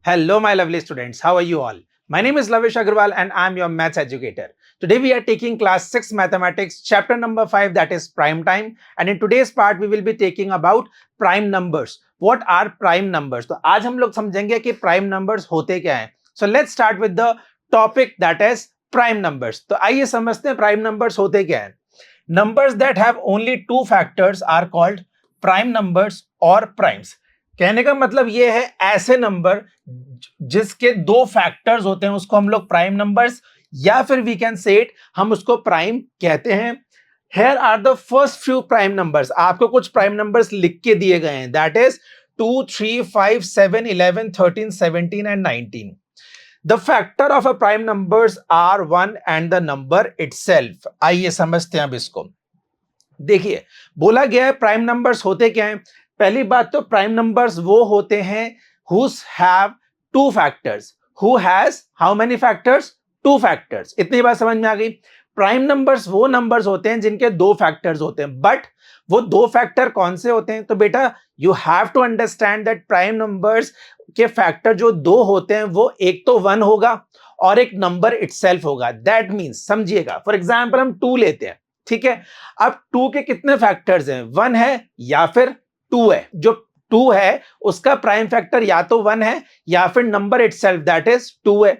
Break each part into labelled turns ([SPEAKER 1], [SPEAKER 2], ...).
[SPEAKER 1] Hello, my lovely students. How are you all? My name is Lavish Agarwal and I'm your maths educator. Today we are taking class 6 mathematics, chapter number 5, that is prime time. And in today's part, we will be taking about prime numbers. What are prime numbers? तो आज हम लोग समझेंगे कि prime numbers होते क्या हैं. So let's start with the topic that is prime numbers. तो आइए समझते हैं prime numbers होते क्या हैं. Numbers that have only two factors are called prime numbers or primes. कहने का मतलब ये है ऐसे नंबर जिसके दो फैक्टर्स होते हैं उसको हम लोग प्राइम नंबर्स या फिर वी कैन से इट हम उसको प्राइम कहते हैं. Here are the first few prime numbers. आपको कुछ प्राइम नंबर्स लिख के दिए गए हैं. That is 2, 3, 5, 7, 11, 13, 17 and 19. The factor of a prime numbers are 1 and the number itself. आइए समझते हैं अब इसको. देखिए बोला गया है प्राइम नंबर्स होते क्या हैं. पहली बात तो प्राइम नंबर्स वो होते हैं whose have two factors. Who has how many factors? Two factors. इतनी बात समझ में आ गई. प्राइम नंबर्स वो नंबर्स होते हैं जिनके दो फैक्टर्स होते हैं. बट वो दो फैक्टर कौन से होते हैं? तो बेटा you have to understand that prime numbers के फैक्टर जो दो होते हैं वो एक तो 1 होगा और एक नंबर इटसेल्फ होगा. दैट मीन्स समझिएगा, फॉर एग्जाम्पल हम 2 लेते हैं, ठीक है. अब 2 के कितने फैक्टर्स हैं? 1 है या फिर 2 है. जो 2 है उसका प्राइम फैक्टर या तो 1 है या फिर नंबर इटसेल्फ दैट इज 2 है.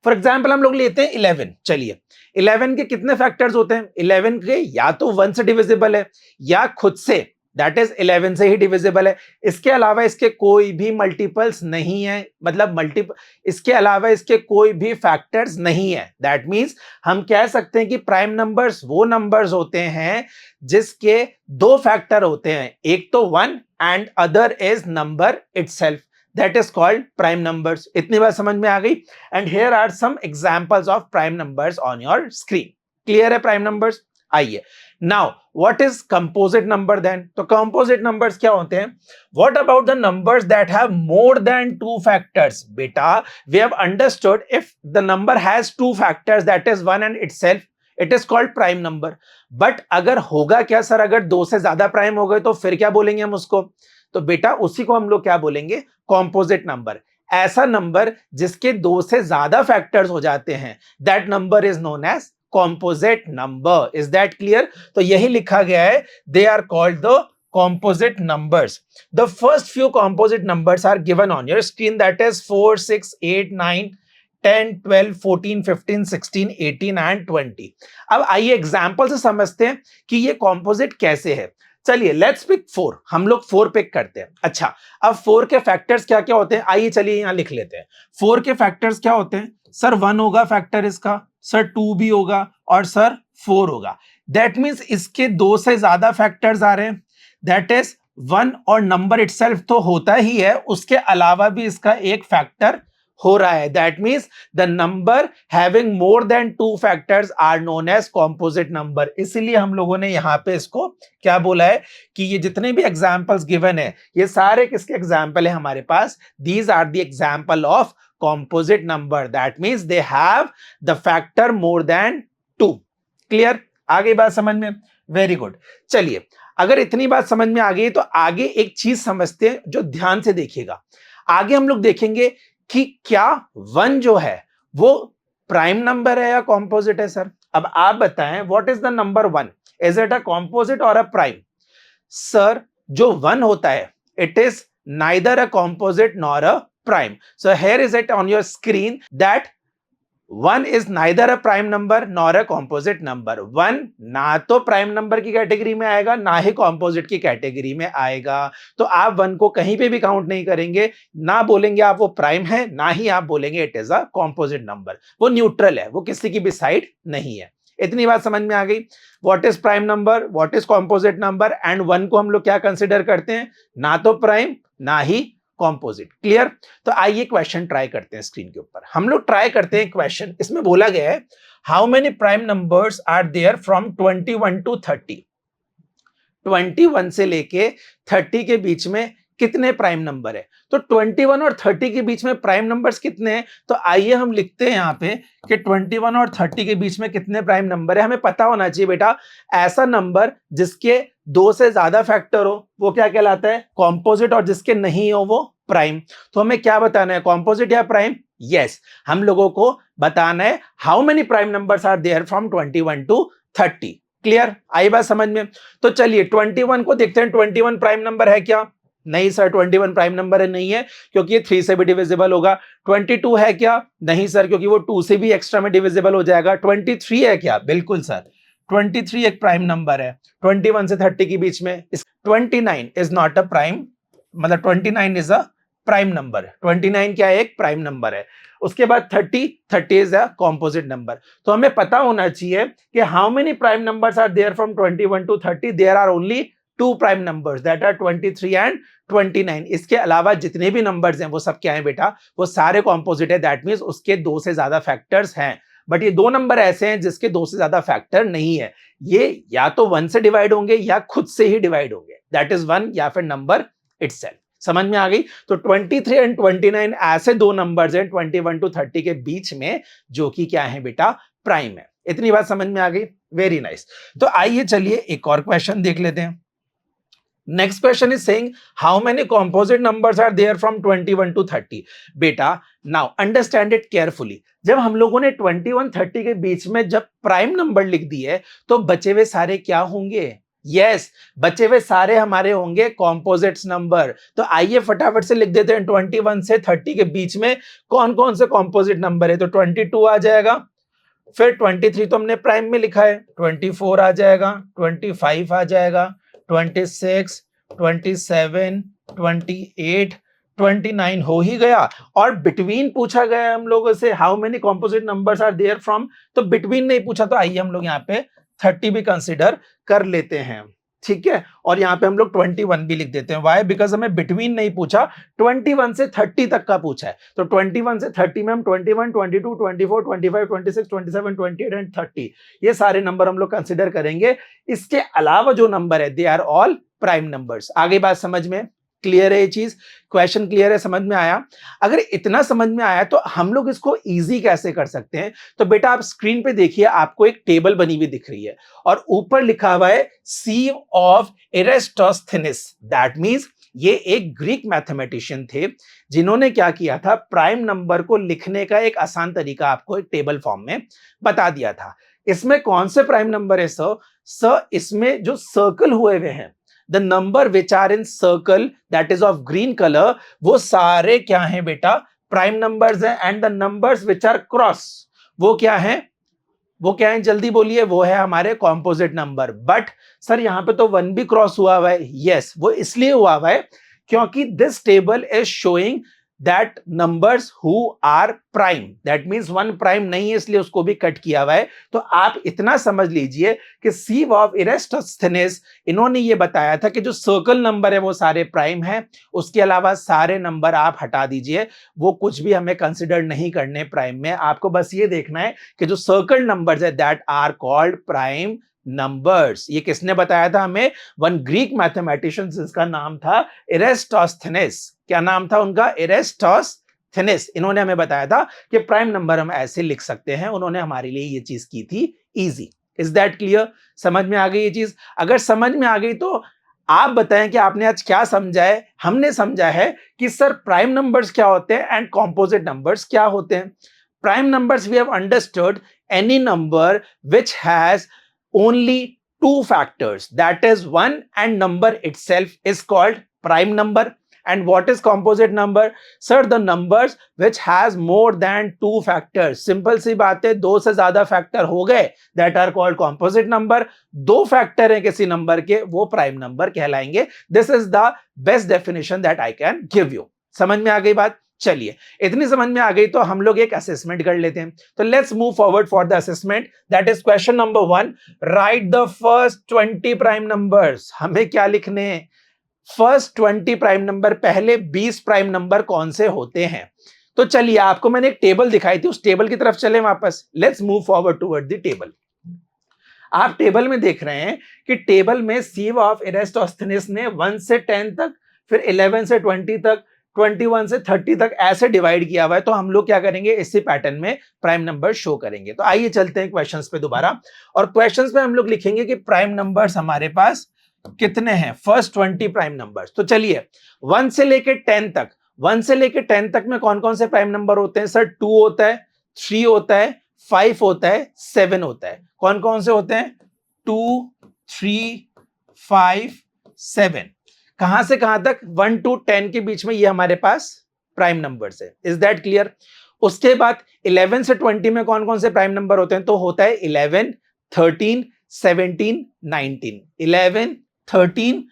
[SPEAKER 1] फॉर एग्जाम्पल हम लोग लेते हैं 11. चलिए 11 के कितने फैक्टर्स होते हैं? 11 के या तो 1 से डिविजिबल है या खुद से दैट इज 11 से ही डिविजिबल है. इसके अलावा इसके कोई भी मल्टीपल्स नहीं है, मतलब इसके अलावा इसके कोई भी फैक्टर्स नहीं है. दैट मींस हम कह सकते हैं कि प्राइम नंबर्स वो नंबर्स होते हैं जिसके दो फैक्टर होते हैं, एक तो 1 and other is number itself. That is called prime numbers. इतनी बात समझ में आ गई. And here are some examples of prime numbers on your screen. Clear है prime numbers? आइए. Now, what is composite number then? तो composite numbers क्या होते हैं? What about the numbers that have more than two factors? बेटा, we have understood if the number has two factors, that is 1 and itself, it is called prime number. But अगर होगा क्या sir, अगर दो से ज्यादा प्राइम हो गए तो फिर क्या बोलेंगे हम उसको? तो बेटा उसी को हम लोग क्या बोलेंगे? Composite number. ऐसा नंबर जिसके दो से ज्यादा फैक्टर्स हो जाते हैं, that number is known as composite number. Is that clear? तो यही लिखा गया है, they are called the composite numbers. The first few composite numbers are given on your screen, that is 4, 6, 8, 9, 10, 12, 14, 15, 16, 18 and 20. अब आइए एग्जाम्पल से समझते हैं कि ये कॉम्पोजिट कैसे है. चलिए लेट्स पिक 4. हम लोग 4 पिक करते हैं. अच्छा, अब 4 के फैक्टर्स क्या क्या होते हैं? आइए चलिए यहां लिख लेते हैं. 4 के फैक्टर्स क्या होते हैं? सर 1 होगा फैक्टर इसका, सर 2 भी होगा और सर 4 होगा. दैट मीन्स इसके दो से ज्यादा फैक्टर्स आ रहे हैं. दैट इज 1 और नंबर इटसेल्फ तो होता ही है, उसके अलावा भी इसका एक फैक्टर हो रहा है. That means the number having more than 2 factors are known as composite number. इसीलिए हम लोगों ने यहां पे इसको क्या बोला है कि ये जितने भी एग्जांपल्स गिवन है ये सारे किसके एग्जांपल है हमारे पास? These are the example of composite number. That means they have the factor more than 2. Clear? आगे बात समझ में? Very good. चलिए अगर इतनी बात समझ में आ गई तो आगे एक चीज समझते हैं जो ध्यान से देखिएगा. आगे हम लोग देखेंगे कि क्या 1 जो है वो प्राइम नंबर है या कॉम्पोजिट है. सर अब आप बताएं, what is the number 1? Is it a composite और अ प्राइम? सर जो 1 होता है it is neither a composite nor a prime. So here is it on your screen that 1 is neither a prime number nor a composite number. 1 ना तो prime number की category में आएगा ना ही composite की कैटेगरी में आएगा. तो आप 1 को कहीं पे भी काउंट नहीं करेंगे, ना बोलेंगे आप वो प्राइम है, ना ही आप बोलेंगे it is a composite number. वो न्यूट्रल है, वो किसी की भी साइड नहीं है. इतनी बात समझ में आ गई. What is prime number, what is composite number, and 1 को हम लोग क्या कंसिडर करते हैं? ना तो प्राइम ना ही कॉम्पोजिट. क्लियर? तो आइए क्वेश्चन ट्राई करते हैं स्क्रीन के ऊपर. हम लोग ट्राई करते हैं क्वेश्चन. इसमें बोला गया है how many prime numbers are there from 21 to 30. 21 से लेके 30 के बीच में कितने प्राइम नंबर है? तो 21 और 30 के बीच में प्राइम नंबर्स कितने हैं? तो आइए हम लिखते हैं यहां पे कि 21 और 30 के बीच में कितने प्राइम नंबर है. हमें पता होना चाहिए बेटा, ऐसा नंबर जिसके दो से ज्यादा फैक्टर हो वो क्या कहलाता है? कॉम्पोजिट, और जिसके नहीं हो वो प्राइम। तो हमें क्या बताना है, कॉम्पोजिट या प्राइम? यस, हम लोगों को बताना है how many prime numbers are there from 21 to 30। Clear, आई बात समझ में? तो चलिए 21 को देखते हैं, 21 प्राइम नंबर है क्या? नहीं सर, 21 प्राइम नंबर है, नहीं है, क्योंकि ये 3 से भी डिविजिबल होगा। 22 है क्या? नहीं सर, क्योंकि वो 2 से भी एक्स्ट्रा में डिविजिबल हो जाएगा। 23 है क्या? बिल्कुल सर, 23 एक प्राइम नंबर है 21 से 30 के बीच में। 29 इज नॉट अ प्राइम, मतलब 29 इज अ प्राइम नंबर। 29 क्या है? एक प्राइम नंबर है। उसके बाद 30 इज अ कॉम्पोजिट नंबर। तो हमें पता होना चाहिए कि how many prime numbers are there from 21 to 30। There are only 2 prime numbers, that are 23 and 29। इसके अलावा जितने भी नंबर्स हैं वो सब क्या है बेटा? वो सारे कॉम्पोजिट है। दैट मींस उसके 2 से ज्यादा फैक्टर्स हैं। बट ये 2 नंबर ऐसे हैं जिसके 2 से ज्यादा फैक्टर नहीं है। ये या तो 1 से डिवाइड होंगे या खुद से ही डिवाइड होंगे, दैट इज 1 या फिर नंबर इटसेल्फ। समझ में आ गई? तो 23 एंड 29 ऐसे 2 नंबर्स हैं 21 टू 30 के बीच में जो कि क्या है बेटा? प्राइम है। इतनी बात समझ में आ गई? Very nice. तो आइए चलिए एक और क्वेश्चन देख लेते हैं। Next question is saying how many composite numbers are there from 21 to 30। बेटा नाउ अंडरस्टैंड इट केयरफुली। जब हम लोगों ने 21 30 के बीच में जब प्राइम नंबर लिख दिए तो बचे हुए सारे क्या होंगे? यस, बचे हुए सारे हमारे होंगे कॉम्पोजिट्स नंबर। तो आइए फटाफट से लिख देते हैं 21 से 30 के बीच में कौन कौन से कॉम्पोजिट नंबर है। तो 22 आ जाएगा, फिर 23 तो हमने प्राइम में लिखा है, 24 आ जाएगा, 25 आ जाएगा, 26, 27, 28, 29 हो ही गया। और बिटवीन पूछा गया हम लोगों से how many composite numbers are there from, तो बिटवीन नहीं पूछा, तो आइए हम लोग यहाँ पे 30 भी कंसिडर कर लेते हैं। ठीक है, और यहाँ पे हम लोग 21 भी लिख देते हैं। वाई? बिकॉज हमें बिटवीन नहीं पूछा, 21 से 30 तक का पूछा है। तो 21 से 30 में हम 21, 22, 24, 25, 26, 27, 28 एंड 30 ये सारे नंबर हम लोग कंसिडर करेंगे। इसके अलावा जो नंबर है they are all prime numbers. आगे बात समझ में क्लियर है? ये चीज क्वेश्चन क्लियर है? समझ में आया? अगर इतना समझ में आया तो हम लोग इसको इजी कैसे कर सकते हैं? तो बेटा आप स्क्रीन पे देखिए, आपको एक टेबल बनी हुई दिख रही है और ऊपर लिखा हुआ है सीव ऑफ इरेस्टोस्थेनिस। दैट मींस ये एक ग्रीक मैथमेटिशियन थे जिन्होंने क्या किया था, प्राइम नंबर को लिखने का एक आसान तरीका आपको एक टेबल फॉर्म में बता दिया था। इसमें कौन से प्राइम नंबर है सर? इसमें जो सर्कल हुए हुए हैं, the number which are in circle that is of green color, वो सारे क्या हैं बेटा? प्राइम नंबर्स हैं। And the numbers which are cross, वो क्या है? वो क्या है? जल्दी बोलिए। वो है हमारे कॉम्पोजिट नंबर। बट सर यहाँ पे तो 1 भी क्रॉस हुआ हुआ है। यस, वो इसलिए हुआ हुआ है क्योंकि this table is showing that numbers who are prime. That means 1 prime नहीं है, इसलिए उसको भी कट किया हुआ है। तो आप इतना समझ लीजिए कि सीव ऑफ इरेस्टोस्थेनिस इन्होंने ये बताया था कि जो सर्कल नंबर है वो सारे प्राइम हैं, उसके अलावा सारे नंबर आप हटा दीजिए, वो कुछ भी हमें कंसिडर नहीं करने प्राइम में। आपको बस ये देखना है कि जो सर्कल नंबर्स है that are called prime numbers. ये किसने बताया था हमें? वन ग्रीक मैथमेटिशियन जिसका नाम था इरेस्टोस्थेनिस। क्या नाम था उनका? इरेस्टोस्थेनिस। इन्होंने हमें बताया था कि प्राइम नंबर हम ऐसे लिख सकते हैं। उन्होंने हमारे लिए ये चीज की थी इजी। Is that clear? समझ में आ गई ये चीज? अगर समझ में आ गई तो आप बताएं कि आपने आज क्या समझा है। हमने समझा है कि सर प्राइम नंबर्स क्या होते हैं एंड कॉम्पोजिट नंबर्स क्या होते हैं। Prime numbers we have understood any number which has only 2 factors, that is 1 and number itself is called prime number. And what is composite number? Sir, the numbers which has more than 2 factors. Simple सी बात है, 2 से ज्यादा factor हो गए that are called composite number. 2 factor है किसी number के, वो प्राइम नंबर कहलाएंगे। This is the best definition that I can give you. समझ में आ गई बात? चलिए, इतनी समझ में आ गई तो हम लोग एक असेसमेंट कर लेते हैं। तो let's move forward for the assessment. That is question number 1, right the first 20 prime numbers. हमें क्या लिखने हैं? फर्स्ट 20 प्राइम नंबर, पहले 20 प्राइम नंबर कौन से होते हैं। तो चलिए, आपको मैंने एक टेबल दिखाई थी, उस टेबल की तरफ चले वापस। Let's move forward toward the table. आप टेबल में देख रहे हैं कि टेबल में सीव ऑफ इरेस्टोस्थेनिस ने 1 से 10 तक, फिर 11 से 20 तक, 21 से 30 तक ऐसे डिवाइड किया हुआ है। तो हम लोग क्या करेंगे, इसी पैटर्न में प्राइम नंबर शो करेंगे। तो आइए चलते हैं क्वेश्चंस पे दोबारा, और क्वेश्चंस पे हम लोग लिखेंगे कि प्राइम नंबर्स हमारे पास कितने हैं, फर्स्ट 20 प्राइम नंबर्स। तो चलिए 1 से लेके 10 तक, 1 से लेके 10 तक में कौन कौन से प्राइम नंबर होते हैं? सर 2 होता है, 3 होता है, 5 होता है, 7 होता है। कौन कौन से होते हैं? 2, 3, 5, 7। कहां से कहां तक? 1 to 10 के बीच में ये हमारे पास प्राइम नंबर्स है। Is that clear? उसके बाद 11 से 20 में कौन कौन से प्राइम नंबर होते हैं? तो होता है 11, 13, 17, 19। 11, 13,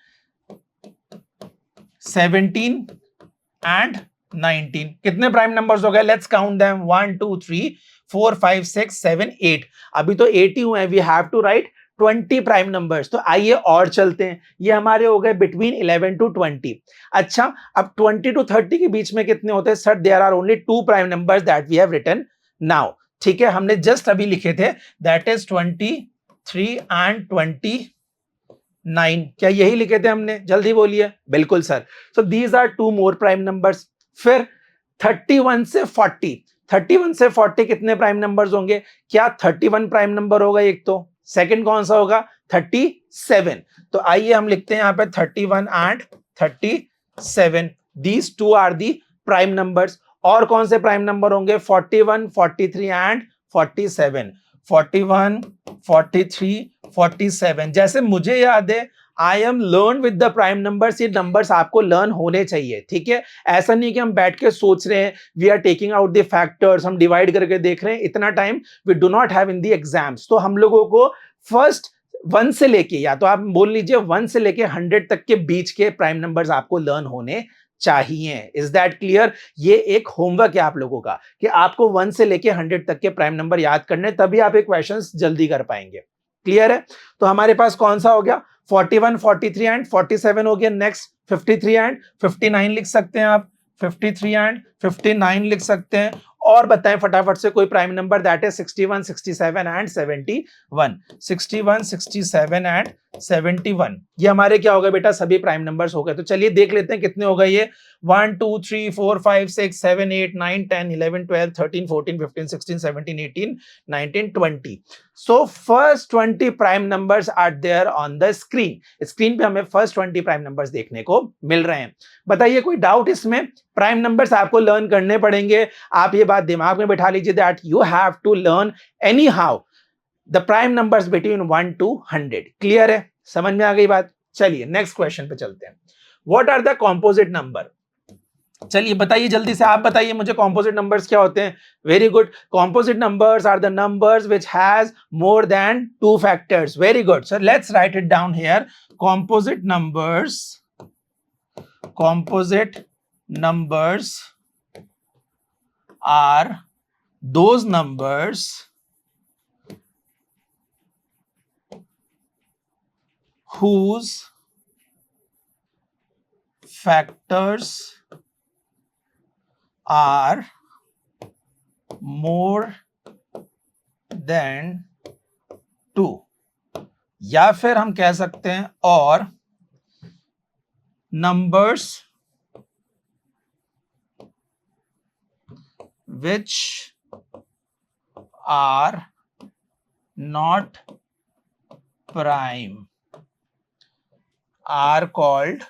[SPEAKER 1] 17 एंड 19। कितने प्राइम नंबर्स हो गए? Let's count them. 1 2 3 4 5 6 7 8। अभी तो 8 ही हुए हैं। We have to write 20 prime numbers. तो आइए और चलते हैं। ये हमारे हो गए बिटवीन 11 to 20। अच्छा, अब 20 to 30 के बीच में कितने होते हैं? Sir there are only 2 prime numbers that we have written now. ठीक है, हमने जस्ट अभी लिखे थे, दैट इज 23 एंड 29। क्या यही लिखे थे हमने? जल्दी बोलिए। बिल्कुल sir. So these are 2 more prime numbers. फिर 31 से 40, 31 से 40 कितने प्राइम नंबर्स होंगे? क्या 31 प्राइम नंबर होगा एक तो? सेकंड कौन सा होगा? 37। तो आइए हम लिखते हैं यहां पे 31 and 37। These two are the prime numbers. और कौन से प्राइम नंबर होंगे? 41, 43 एंड 47। 41, 43, 47। जैसे मुझे याद है, I am learn with the prime numbers. ये नंबर्स आपको लर्न होने चाहिए। ठीक है, ऐसा नहीं कि हम बैठ के सोच रहे हैं, we are taking out the factors, हम डिवाइड करके देख रहे हैं। इतना time we do not have in the exams. तो हम लोगों को फर्स्ट 1 से लेके, या तो आप बोल लीजिए 1 से लेके 100 तक के बीच के प्राइम नंबर्स आपको लर्न होने चाहिए। Is that clear? ये एक होमवर्क है आप लोगों का कि आपको 1 से लेके 100 तक के प्राइम नंबर याद करने, तभी आप ये क्वेश्चंस जल्दी कर पाएंगे। क्लियर है? तो हमारे पास कौन सा हो गया? 41, 43 एंड 47 हो गया। नेक्स्ट 53 एंड 59 लिख सकते हैं आप। 53 एंड 59 लिख सकते हैं। और बताएं फटाफट से कोई prime number, that is 61, 67 and 71। 61, 67 and 71। ये हमारे क्या हो गए बेटा? सभी प्राइम नंबर्स हो गए। तो चलिए देख लेते हैं कितने हो गए ये। 1 2 3 4 5 6 7 8 9 10 11 12 13 14 15 16 17 18 19 20। So first 20 prime numbers are there on the screen. Screen पे हमें फर्स्ट 20 प्राइम नंबर्स देखने को मिल रहे हैं। बताइए कोई डाउट इसमें? प्राइम नंबर्स आपको लर्न करने पड़ेंगे। आप ये बात दिमाग में बैठा लीजिए that you have to learn anyhow the prime numbers between 1 to 100। Clear है? समझ में आ गई बात? चलिए नेक्स्ट क्वेश्चन पे चलते हैं। What are the composite number? चलिए बताइए जल्दी से, आप बताइए मुझे कॉम्पोजिट नंबर्स क्या होते हैं? Very good. Composite numbers are the numbers which has more than 2 factors. Very good. So let's write it down here. कॉम्पोजिट numbers are those numbers whose factors are more than 2, या फिर हम कह सकते हैं और numbers which are not prime are called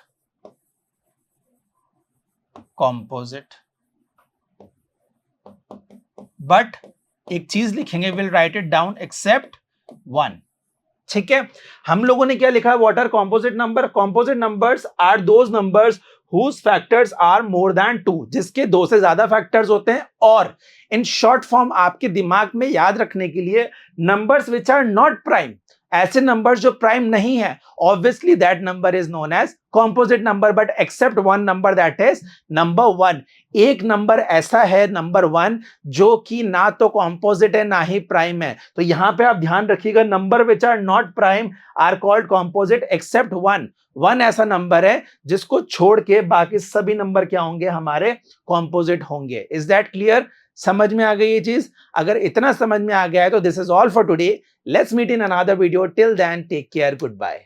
[SPEAKER 1] composite. But एक चीज लिखेंगे, will write it down except 1। ठीक है, हम लोगों ने क्या लिखा है? What are composite number? Composite numbers are those numbers whose factors are more than 2, जिसके 2 से ज्यादा फैक्टर्स होते हैं। और इन शॉर्ट फॉर्म आपके दिमाग में याद रखने के लिए, numbers which are not prime, ऐसे नंबर्स जो प्राइम नहीं है, obviously that number is known as composite number, but except one number, that is number 1। एक नंबर ऐसा है नंबर 1 जो कि ना तो कॉम्पोजिट है ना ही प्राइम है। तो यहां पे आप ध्यान रखिएगा, number which are not prime are called composite except 1। 1 ऐसा नंबर है जिसको छोड़ के बाकी सभी नंबर क्या होंगे? हमारे कॉम्पोजिट होंगे। Is that clear? समझ में आ गई ये चीज? अगर इतना समझ में आ गया है तो this is all for today. Let's meet in another video. Till then take care, good bye.